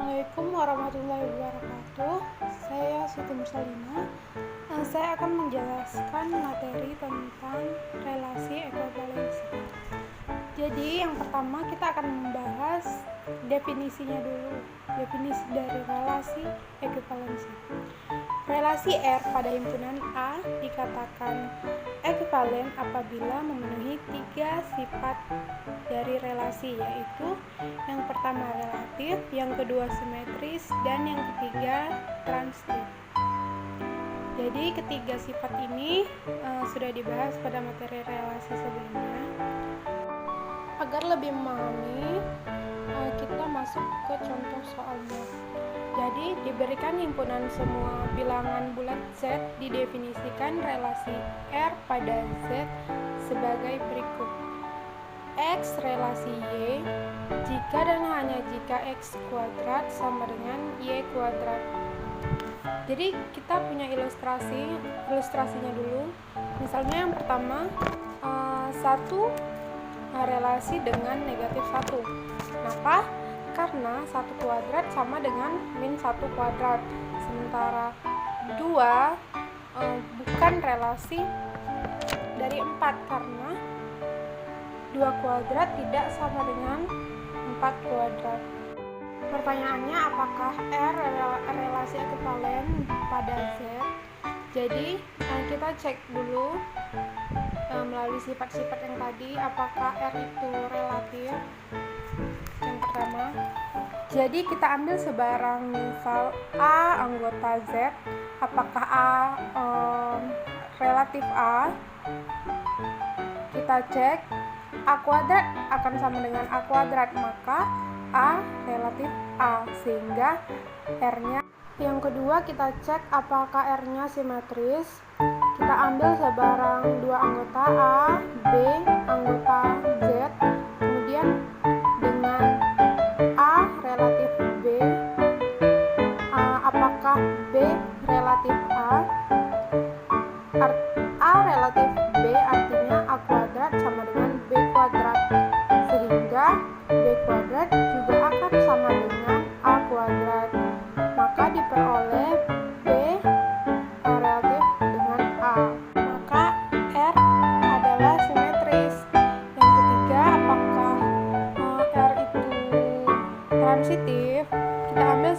Assalamualaikum warahmatullahi wabarakatuh. Saya Siti Mursalina. Saya akan menjelaskan materi tentang relasi ekuivalensi. Jadi yang pertama kita akan membahas definisinya dulu. Definisi dari relasi ekuivalensi. Relasi R pada himpunan A dikatakan ekuivalen apabila memenuhi 3 sifat dari relasi, yaitu yang pertama relatif, yang kedua simetris, dan yang ketiga transitif. Jadi ketiga sifat ini sudah dibahas pada materi relasi sebelumnya. Agar lebih memahami, kita masuk ke contoh soalnya. Jadi diberikan himpunan semua bilangan bulat Z, didefinisikan relasi R pada Z sebagai berikut. X relasi Y jika dan hanya jika X kuadrat sama dengan Y kuadrat. Jadi kita punya ilustrasinya dulu. Misalnya yang pertama, satu relasi dengan negatif 1. Kenapa? Karena 1 kuadrat sama dengan min 1 kuadrat. Sementara 2 bukan relasi dari 4 karena 2 kuadrat tidak sama dengan 4 kuadrat. Pertanyaannya, apakah R relasi ekuivalen pada Z? Jadi kita cek dulu melalui sifat-sifat yang tadi, apakah R itu relatif. Yang pertama, jadi kita ambil sebarang misal A anggota Z. Apakah A relatif A? Kita cek A kuadrat akan sama dengan A kuadrat, maka A relatif A, sehingga R-nya. Yang kedua, kita cek apakah R-nya simetris. Kita ambil sebarang 2 anggota A, B anggota Z, kemudian dengan A relatif B, apakah B relatif A? A relatif B artinya A kuadrat sama dengan B kuadrat, sehingga B kuadrat juga akan sama dengan A kuadrat, maka diperoleh B relatif dengan A, maka R adalah simetris. Yang ketiga, apakah R itu transitif? Kita ambil